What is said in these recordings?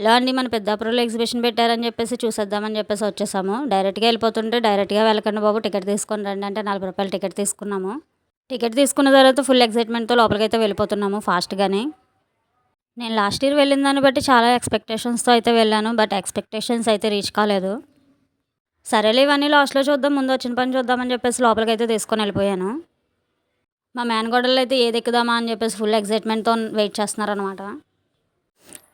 Hello అండి. మన పెద్దాపురంలో exhibition పెట్టారని చెప్పేసి చూసేద్దామని చెప్పేసి వచ్చేసాము. డైరెక్ట్‌గా వెళ్ళిపోతుంటే డైరెక్ట్‌గా వెళ్ళకండి బాబు, టికెట్ తీసుకొని రండి అంటే రూ. 40 టికెట్ తీసుకున్నాము. టికెట్ తీసుకున్న తర్వాత ఫుల్ ఎక్సైట్‌మెంట్‌తో లోపలికైతే వెళ్ళిపోతున్నాము ఫాస్ట్‌గానే. నేను లాస్ట్ ఇయర్ వెళ్ళిన దాన్ని బట్టి చాలా ఎక్స్‌పెక్టేషన్స్‌తో అయితే వెళ్ళాను. బట్ ఎక్స్‌పెక్టేషన్స్ అయితే రీచ్ కాలేదు. సరేలే ఇవన్నీ లాస్ట్‌లో చూద్దాం, ముందు వచ్చిన పని చూద్దామని చెప్పేసి లోపలికైతే తీసుకొని వెళ్ళిపోయాను. మా మేనకోడళ్ళైతే ఏది ఎక్కుదామా అని చెప్పేసి ఫుల్ ఎక్సైట్‌మెంట్‌తో వెయిట్ చేస్తున్నారనమాట.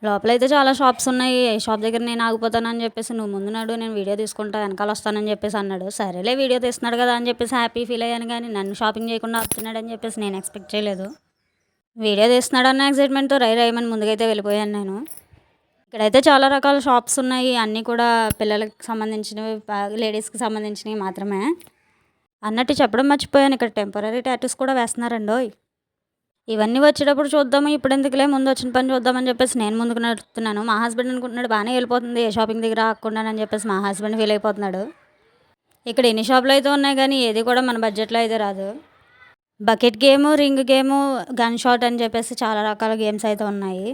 లోపలైతే చాలా షాప్స్ ఉన్నాయి. ఏ షాప్ దగ్గర నేను ఆగిపోతానని చెప్పేసి, "నువ్వు ముందు నడు, నేను వీడియో తీసుకుంటా, వెనకాల వస్తానని" చెప్పేసి అన్నాడు. సరేలే వీడియో తీస్తున్నాడు కదా అని చెప్పేసి హ్యాపీ ఫీల్ అయ్యాను, కానీ నన్ను షాపింగ్ చేయకుండా ఆపుతున్నాడని చెప్పేసి నేను ఎక్స్పెక్ట్ చేయలేదు. వీడియో తీస్తున్నాడన్న ఎక్సైట్మెంట్‌తో రై రైమని ముందుకైతే వెళ్ళిపోయాను నేను. ఇక్కడైతే చాలా రకాల షాప్స్ ఉన్నాయి. అన్నీ కూడా పిల్లలకి సంబంధించినవి, లేడీస్‌కి సంబంధించినవి మాత్రమే. అన్నట్టు చెప్పడం మర్చిపోయాను, ఇక్కడ టెంపరరీ టాటూస్ కూడా వేస్తున్నారండోయ్. ఇవన్నీ వచ్చేటప్పుడు చూద్దాము, ఇప్పుడెందుకులే, ముందు వచ్చిన పని చూద్దామని చెప్పేసి నేను ముందుకు నడుస్తున్నాను. మా హస్బెండ్ అనుకుంటున్నాడు బాగానే వెళ్ళిపోతుంది, ఏ షాపింగ్ దగ్గర ఆగకుండానని చెప్పేసి మా హస్బెండ్ ఫీల్ అయిపోతున్నాడు. ఇక్కడ ఎన్ని షాపులు అయితే ఉన్నాయి కానీ ఏది కూడా మన బడ్జెట్లో అయితే రాదు. Bucket game, ring game, gun shot అని చెప్పేసి చాలా రకాల గేమ్స్ అయితే ఉన్నాయి.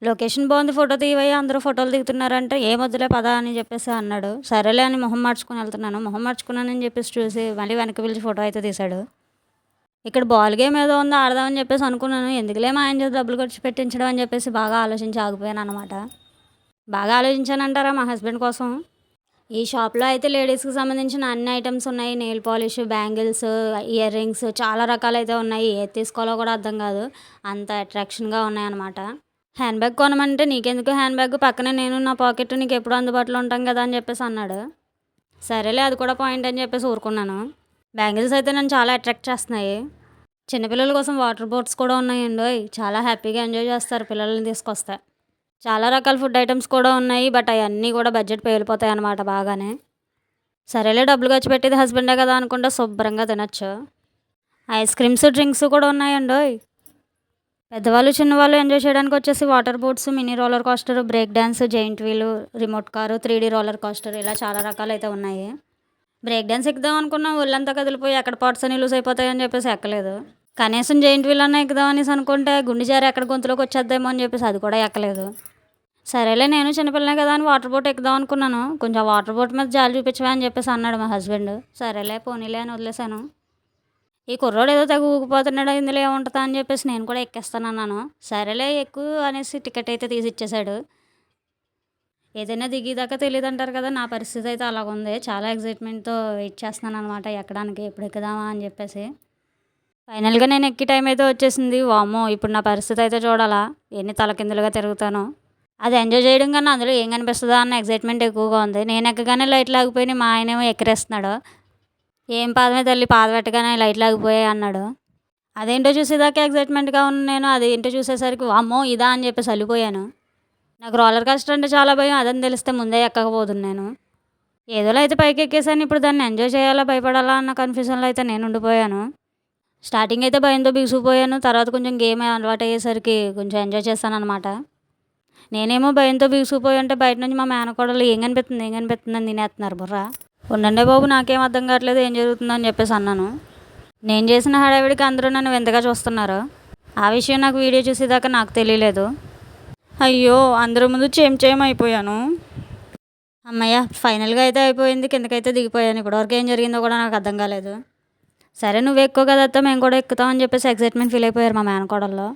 లొకేషన్ బాగుంది, ఫోటో తీయవయ్యా, అందరూ ఫోటోలు దిగుతున్నారంటే ఏమొద్దులే పదా అని చెప్పేసి అన్నాడు. సరేలే అని మొహం మార్చుకుని వెళ్తున్నాను. మొహం మార్చుకున్నానని చెప్పేసి చూసి మళ్ళీ వెనక్కి పిలిచి ఫోటో అయితే తీశాడు. ఇక్కడ బాల్ గేమ్ ఏదో ఉందో ఆడదామని చెప్పేసి అనుకున్నాను. ఎందుకులే మా ఆయన చేత డబ్బులు ఖర్చు పెట్టించడం అని చెప్పేసి బాగా ఆలోచించి ఆగిపోయాను అనమాట. బాగా ఆలోచించానంటారా మా హస్బెండ్ కోసం. ఈ షాప్లో అయితే లేడీస్కి సంబంధించిన అన్ని ఐటమ్స్ ఉన్నాయి. Nail polish, bangles, ear rings, చాలా రకాలైతే ఉన్నాయి. ఏది తీసుకోవాలో కూడా అర్థం కాదు, అంత అట్రాక్షన్గా ఉన్నాయన్నమాట. హ్యాండ్ బ్యాగ్ కొనమంటే, నీకెందుకు హ్యాండ్ బ్యాగ్, పక్కనే నేను నా పాకెట్, నీకు ఎప్పుడు అందుబాటులో ఉంటాం కదా అని చెప్పేసి అన్నాడు. సరేలే అది కూడా పాయింట్ అని చెప్పేసి ఊరుకున్నాను. బ్యాంగిల్స్ అయితే నన్ను చాలా అట్రాక్ట్ చేస్తున్నాయి. చిన్నపిల్లల కోసం వాటర్ బోట్స్ కూడా ఉన్నాయండోయ్. చాలా హ్యాపీగా ఎంజాయ్ చేస్తారు పిల్లల్ని తీసుకొస్తే. చాలా రకాల ఫుడ్ ఐటమ్స్ కూడా ఉన్నాయి. బట్ అవన్నీ కూడా బడ్జెట్ పేలిపోతాయి అన్నమాట బాగానే. సరేలే డబ్బులు ఖర్చు పెట్టేది హస్బెండే కదా అనుకుంటే శుభ్రంగా తినచ్చు. ఐస్ క్రీమ్స్, డ్రింక్స్ కూడా ఉన్నాయండోయ్. పెద్దవాళ్ళు చిన్నవాళ్ళు ఎంజాయ్ చేయడానికి వచ్చేసి water boats, mini roller coaster, break dance, giant wheel, remote car, 3D roller coaster, ఇలా చాలా రకాలు అయితే ఉన్నాయి. బ్రేక్ డ్యాన్స్ ఎక్కుదాం అనుకున్నాం, ఒళ్ళంతా కదిలిపోయి ఎక్కడ పార్ట్స్ అని లూజ్ అయిపోతాయని చెప్పేసి ఎక్కలేదు. కనీసం జైంట్ వీల్ అన్నా ఎక్కుదాం అనేసి అనుకుంటే గుండె జారి ఎక్కడ గొంతులోకి వచ్చేద్దామో అని చెప్పేసి అది కూడా ఎక్కలేదు. సరేలే నేను చిన్నపిల్లనే కదా అని వాటర్ బోట్ ఎక్కుదాం అనుకున్నాను. కొంచెం వాటర్ బోట్ మీద జాలి చూపించవా అని చెప్పేసి అన్నాడు మా హస్బెండ్. సరేలే పోనీలే అని వదిలేశాను. ఈ కుర్రోడు ఏదో తెగ ఊగిపోతున్నాడు, ఇందులో ఏముంటుందా అని చెప్పేసి నేను కూడా ఎక్కేస్తానన్నాను. సరేలే ఎక్కువ అనేసి టికెట్ అయితే తీసి ఇచ్చేశాడు. ఏదైనా దిగేదాకా తెలియదు అంటారు కదా, నా పరిస్థితి అయితే అలాగుంది. చాలా ఎక్సైట్మెంట్‌తో వెయిట్ చేస్తున్నాను అనమాట ఎక్కడానికి, ఎప్పుడు ఎక్కుదామా అని చెప్పేసి. ఫైనల్‌గా నేను ఎక్కే టైం అయితే వచ్చేసింది. వామ్మో! ఇప్పుడు నా పరిస్థితి అయితే చూడాలా, ఎన్ని తలకిందులుగా తిరుగుతానో. అది ఎంజాయ్ చేయడం కన్నా అందులో ఏం కనిపిస్తదా అన్న ఎక్సైట్మెంట్ ఎక్కువగా ఉంది. నేను ఎక్కగానే లైట్లు ఆగిపోయినాయి, మా ఆయనేమో ఎక్కిరిస్తున్నాడు. "ఏం పాదమే తల్లి, పాదం పెట్టగానే లైట్లు ఆగిపోయాయి" అన్నాడు. అదేంటో చూసేదాకా ఎక్సైట్మెంట్‌గా ఉన్న నేను అదేంటో చూసేసరికి వామ్మో! ఇదా అని చెప్పేసి అల్లిపోయాను. నాకు రోలర్ కోస్టర్ అంటే చాలా భయం. అదని తెలిస్తే ముందే ఎక్కకపోదును నేను. ఏదోలా అయితే పైకి ఎక్కేసాను. ఇప్పుడు దాన్ని ఎంజాయ్ చేయాలా, భయపడాలా అన్న కన్‌ఫ్యూజన్‌లో అయితే నేను ఉండిపోయాను. స్టార్టింగ్ అయితే భయంతో బిగుసుకుపోయాను. తర్వాత కొంచెం గేమ్ అలవాటయ్యేసరికి కొంచెం ఎంజాయ్ చేశాననమాట. నేనేమో భయంతో బిగుసుకుపోయి ఉంటే బయట నుంచి మా మేనకోడలు "ఏం కనిపిస్తుంది, ఏం కనిపిస్తుంది" అని తినేస్తున్నారు బుర్ర. "ఉండండే బాబు, నాకేం అర్థం కావట్లేదు, ఏం జరుగుతుందో" అని చెప్పేసి అన్నాను. నేను చేసిన హడావిడికి అందరూ నన్ను వింతగా చూస్తున్నారు. ఆ విషయం నాకు వీడియో చూసేదాకా నాకు తెలియలేదు. అయ్యో! అందరి ముందు చేయం అయిపోయాను. హమ్మయ్య! ఫైనల్‌గా అయితే అయిపోయింది. కిందకైతే దిగిపోయాను. ఇప్పటివరకు ఏం జరిగిందో కూడా నాకు అర్థం కాలేదు. సరే నువ్వు ఎక్కువ కదా అత్త, మేము కూడా ఎక్కుతాం అని చెప్పేసి ఎక్సైట్మెంట్ ఫీల్ అయిపోయారు మా మేనకోడళ్ళు.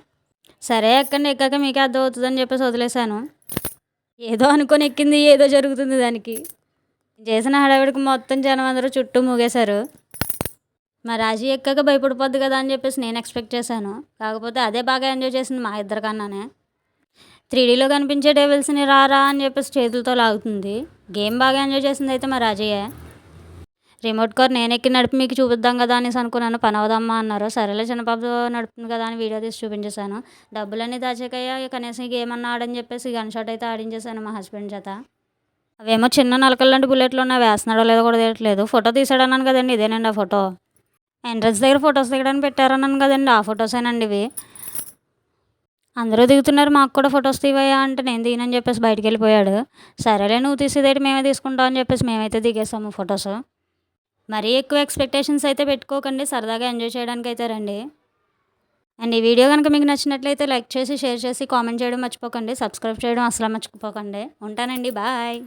సరే ఎక్కండి, ఎక్కాక మీకే అర్థమవుతుందని చెప్పేసి వదిలేశాను. ఏదో అనుకోని ఎక్కింది, ఏదో జరుగుతుంది దానికి. చేసిన హడావిడికి మొత్తం జనం అందరూ చుట్టూ మూగేశారు. మా రాజీ ఎక్కాక భయపడిపోద్ది కదా అని చెప్పేసి నేను ఎక్స్పెక్ట్ చేశాను. కాకపోతే అదే బాగా ఎంజాయ్ చేసింది మా ఇద్దరికన్నానే. 3Dలో కనిపించే డెవిల్స్‌ని రా అని చెప్పేసి చేతులతో లాగుతుంది. గేమ్ బాగా ఎంజాయ్ చేసింది అయితే మా రాజయ్యే. రిమోట్ కార్ నేనెక్కి నడిపి మీకు చూపిద్దాం కదా అనేసి అనుకున్నాను. పనవదమ్మా అన్నారు. సరేలే చిన్న పాప నడుపుతుంది కదా అని వీడియో తీసి చూపించేశాను. డబ్బులన్నీ దాచాకయ్యా, కనీసం ఈ గేమ్ అన్నా ఆడని చెప్పేసి గన్ షాట్ అయితే ఆడించేశాను మా హస్బెండ్ చేత. అవేమో చిన్న నలకలు లాంటి బుల్లెట్లు ఉన్నాయి, వేస్తున్నాడో లేదో కూడా తెలియట్లేదు. ఫోటో తీసాడన్నాను కదండి, ఇదేనండి ఆ ఫోటో. ఎంట్రన్స్ దగ్గర ఫొటోస్ దిగడానికి పెట్టారన్నాను కదండి, ఆ ఫొటోసేనండి ఇవి. అందరూ దిగుతున్నారు, మాకు కూడా ఫొటోస్ తీవయ్యా అంటే నేను దిగనని చెప్పేసి బయటికి వెళ్ళిపోయాడు. సరేలే నువ్వు తీసేదేంటి, మేమే తీసుకుంటాం అని చెప్పేసి మేమైతే దిగేసాము ఫొటోస్. మరీ ఎక్కువ ఎక్స్పెక్టేషన్స్ అయితే పెట్టుకోకండి, సరదాగా ఎంజాయ్ చేయడానికి అయితే రండి. అండ్ ఈ వీడియో కనుక మీకు నచ్చినట్లయితే లైక్ చేసి, షేర్ చేసి, కామెంట్ చేయడం మర్చిపోకండి. సబ్స్క్రైబ్ చేయడం అసలు మర్చిపోకండి. ఉంటానండి. బాయ్.